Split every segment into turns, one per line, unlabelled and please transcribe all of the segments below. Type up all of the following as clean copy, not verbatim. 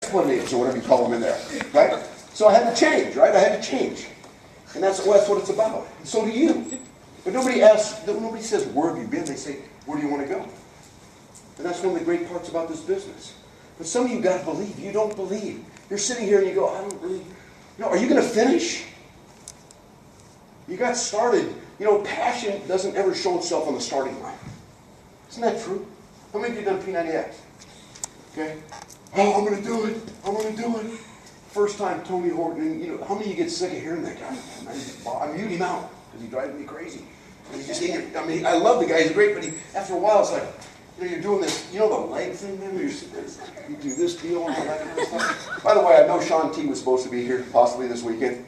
expletives or whatever you call them in there, right? So I had to change, right? I had to change. And that's what it's about. And so do you. But nobody says, where have you been? They say, where do you want to go? And that's one of the great parts about this business. But some of you got to believe. You don't believe. You're sitting here and you go, I don't really. Are you going to finish? You got started. Passion doesn't ever show itself on the starting line. Isn't that true? How many of you have done P90X? Okay? Oh, I'm going to do it. I'm going to do it. First time Tony Horton, how many of you get sick of hearing that guy? I mute him out because he drives me crazy. And I love the guy. He's great, but after a while, it's like, you're doing this, the leg thing, man? You do this deal and all that kind of stuff. By the way, I know Sean T was supposed to be here possibly this weekend.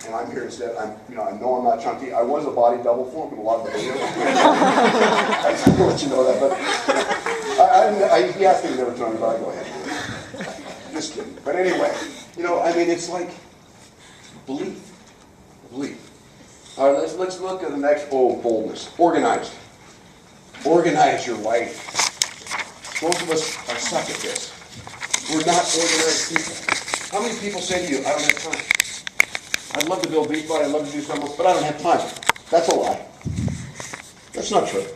And I'm here instead. I know I'm not Sean T. I was a body double for him in a lot of the videos. I just want to let you know that. But he asked me to never tell anybody. Go ahead. Just kidding. But anyway, it's like belief. Belief. All right, let's look at the next. Boldness. Organized. Organize your life. Most of us are suck at this. We're not organized people. How many people say to you, I don't have time? I'd love to build Beachbody, I'd love to do something else, but I don't have time. That's a lie. That's not true.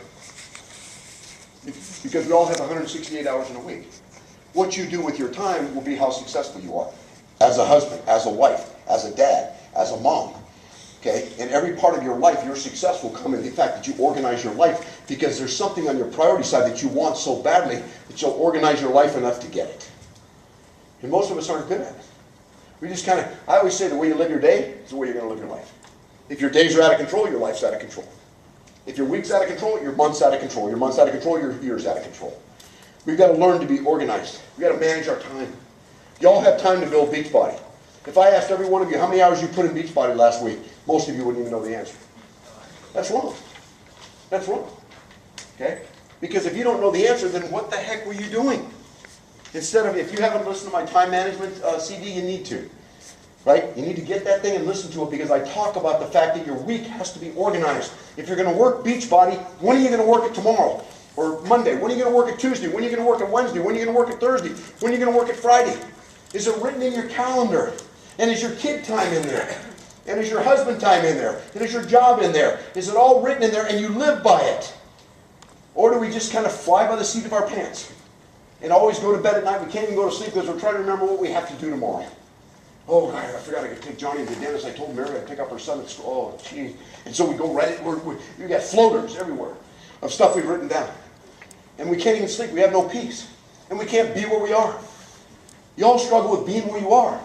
Because we all have 168 hours in a week. What you do with your time will be how successful you are. As a husband, as a wife, as a dad, as a mom. Okay? In every part of your life, your success will come in the fact that you organize your life because there's something on your priority side that you want so badly that you'll organize your life enough to get it. And most of us aren't good at it. We just I always say the way you live your day is the way you're going to live your life. If your days are out of control, your life's out of control. If your week's out of control, your month's out of control. Your month's out of control, your year's out of control. We've got to learn to be organized. We've got to manage our time. Y'all have time to build Beachbody. If I asked every one of you how many hours you put in Beachbody last week, most of you wouldn't even know the answer. That's wrong. That's wrong. Okay? Because if you don't know the answer, then what the heck were you doing? Instead of, if you haven't listened to my time management CD, you need to. Right? You need to get that thing and listen to it because I talk about the fact that your week has to be organized. If you're going to work Beachbody, when are you going to work it tomorrow? Or Monday? When are you going to work it Tuesday? When are you going to work it Wednesday? When are you going to work it Thursday? When are you going to work it Friday? Is it written in your calendar? And is your kid time in there? And is your husband time in there? And is your job in there? Is it all written in there and you live by it? Or do we just kind of fly by the seat of our pants? And always go to bed at night. We can't even go to sleep because we're trying to remember what we have to do tomorrow. Oh, God, I forgot I could take Johnny to the dentist. I told Mary I'd pick up her son at school. Oh, geez. And so we go right we got floaters everywhere of stuff we've written down. And we can't even sleep. We have no peace. And we can't be where we are. You all struggle with being where you are.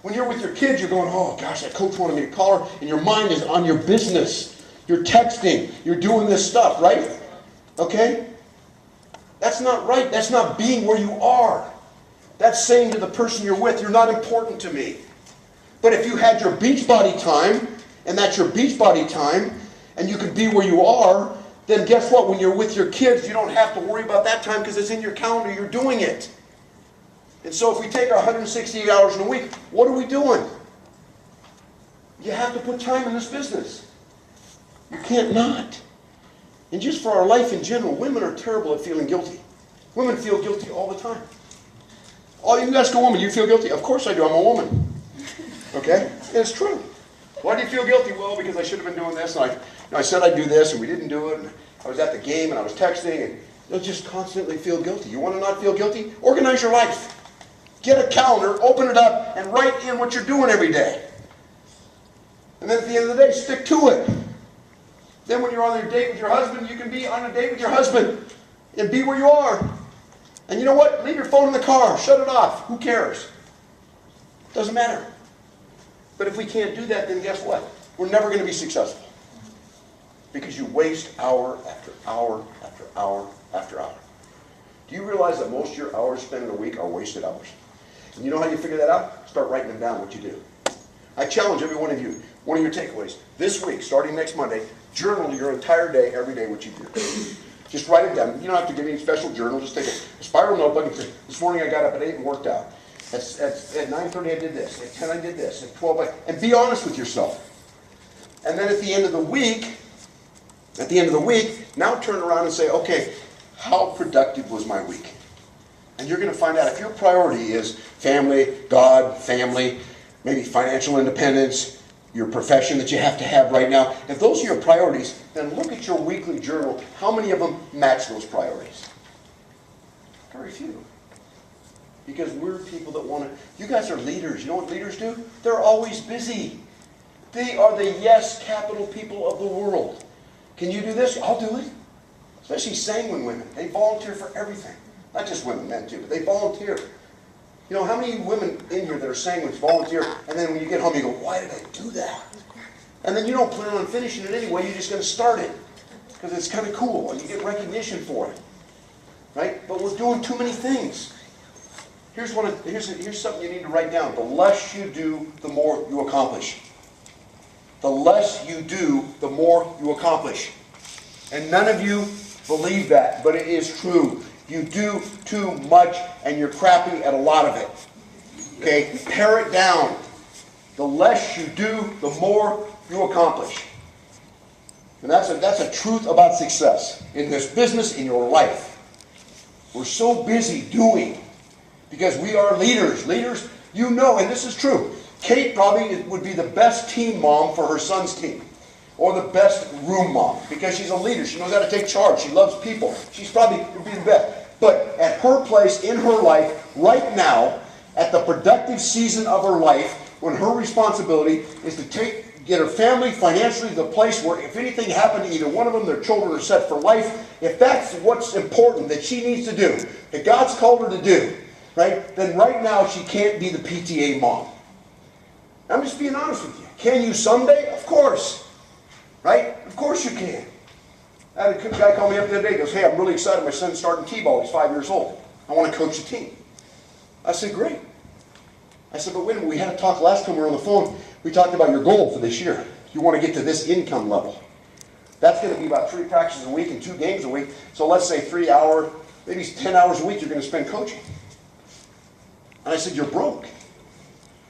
When you're with your kids, you're going, oh, gosh, that coach wanted me to call her. And your mind is on your business. You're texting. You're doing this stuff, right? Okay? That's not right. That's not being where you are. That's saying to the person you're with, you're not important to me. But if you had your Beachbody time, and that's your Beachbody time, and you could be where you are, then guess what? When you're with your kids, you don't have to worry about that time because it's in your calendar. You're doing it. And so if we take our 168 hours in a week, what are we doing? You have to put time in this business. You can't not. And just for our life in general, women are terrible at feeling guilty. Women feel guilty all the time. Oh, you ask a woman, you feel guilty? Of course I do. I'm a woman. Okay? And it's true. Why do you feel guilty? Well, because I should have been doing this. And I said I'd do this, and we didn't do it. And I was at the game, and I was texting. And you'll just constantly feel guilty. You want to not feel guilty? Organize your life. Get a calendar, open it up, and write in what you're doing every day. And then at the end of the day, stick to it. Then when you're on your date with your husband, you can be on a date with your husband and be where you are. And you know what? Leave your phone in the car. Shut it off. Who cares? Doesn't matter. But if we can't do that, then guess what? We're never going to be successful. Because you waste hour after hour after hour after hour. Do you realize that most of your hours spent in a week are wasted hours? And you know how you figure that out? Start writing them down, what you do. I challenge every one of you, one of your takeaways, this week, starting next Monday, journal your entire day, every day, what you do. Just write it down. You don't have to give me a special journal. Just take a spiral notebook and say, this morning I got up at 8 and worked out. At 9:30 I did this. At 10 I did this. At 12 and be honest with yourself. And then at the end of the week, now turn around and say, okay, how productive was my week? And you're going to find out if your priority is family, God, family, maybe financial independence, your profession that you have to have right now. If those are your priorities, then look at your weekly journal. How many of them match those priorities? Very few. Because we're people that want to... You guys are leaders. You know what leaders do? They're always busy. They are the yes capital people of the world. Can you do this? I'll do it. Especially sanguine women. They volunteer for everything. Not just women, men too, but they volunteer. You know, how many women in here that are sanguines volunteer, and then when you get home you go, why did I do that? And then you don't plan on finishing it anyway, you're just going to start it. Because it's kind of cool, and you get recognition for it. Right? But we're doing too many things. Here's something you need to write down. The less you do, the more you accomplish. The less you do, the more you accomplish. And none of you believe that, but it is true. You do too much, and you're crappy at a lot of it. Okay? Pare it down. The less you do, the more you accomplish. And that's a truth about success. In this business, in your life. We're so busy doing. Because we are leaders. Leaders, you know, and this is true. Kate probably would be the best team mom for her son's team. Or the best room mom. Because she's a leader. She knows how to take charge. She loves people. She's probably would be the best. But at her place in her life, right now, at the productive season of her life, when her responsibility is to get her family financially to the place where if anything happened to either one of them, their children are set for life. If that's what's important that she needs to do, that God's called her to do, right? Then right now she can't be the PTA mom. I'm just being honest with you. Can you someday? Of course. Right? Of course you can. I had a guy call me up the other day. He goes, hey, I'm really excited. My son's starting T-ball. He's 5 years old. I want to coach a team. I said, great. I said, but wait a minute. We had a talk last time we were on the phone. We talked about your goal for this year. You want to get to this income level. That's going to be about 3 practices a week and 2 games a week. So let's say 3 hours, maybe 10 hours a week you're going to spend coaching. And I said, you're broke.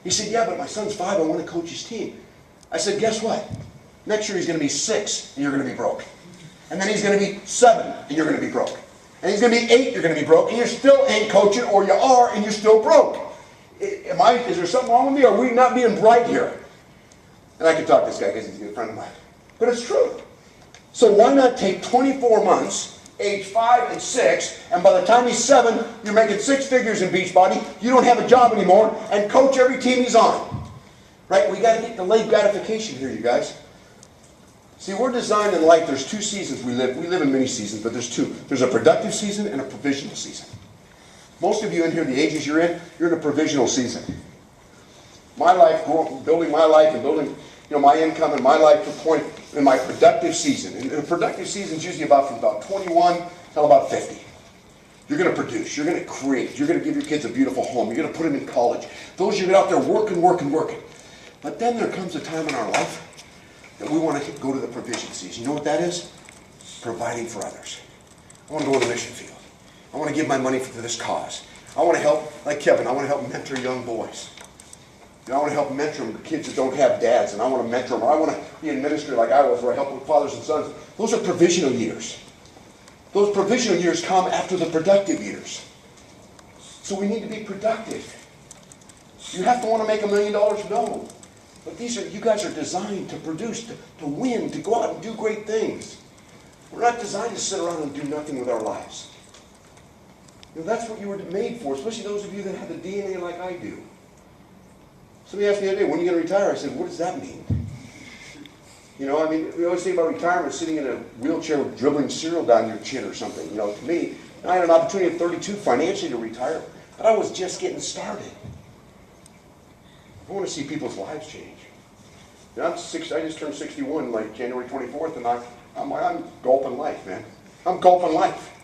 He said, yeah, but my son's 5. I want to coach his team. I said, guess what? Next year he's going to be 6 and you're going to be broke. And then he's going to be 7 and you're going to be broke. And he's going to be 8, you're going to be broke. And you still ain't coaching, or you are and you're still broke. Is there something wrong with me? Or are we not being bright here? And I can talk to this guy because he's a good friend of mine. But it's true. So why not take 24 months, age 5 and 6, and by the time he's 7, you're making 6 figures in Beachbody, you don't have a job anymore, and coach every team he's on. Right? We got to get delayed gratification here, you guys. See, we're designed in life, there's 2 seasons we live. We live in many seasons, but there's 2. There's a productive season and a provisional season. Most of you in here, the ages you're in a provisional season. My life, building my life and building my income and my life to a point in my productive season. And a productive season is usually from about 21 till about 50. You're going to produce. You're going to create. You're going to give your kids a beautiful home. You're going to put them in college. Those you're out there working. But then there comes a time in our life that we want to go to the provision season. You know what that is? Providing for others. I want to go to the mission field. I want to give my money to this cause. I want to help, like Kevin, I want to help mentor young boys. I want to help mentor kids that don't have dads, and I want to mentor them. Or I want to be in ministry like I was, where I help with fathers and sons. Those are provisional years. Those provisional years come after the productive years. So we need to be productive. You have to want to make $1 million? No. But you guys are designed to produce, to win, to go out and do great things. We're not designed to sit around and do nothing with our lives. That's what you were made for, especially those of you that have the DNA like I do. Somebody asked me the other day, when are you going to retire? I said, what does that mean? We always say about retirement, sitting in a wheelchair with dribbling cereal down your chin or something. To me, I had an opportunity at 32 financially to retire, but I was just getting started. I want to see people's lives change. I just turned 61 like January 24th, and I'm gulping life, man. I'm gulping life.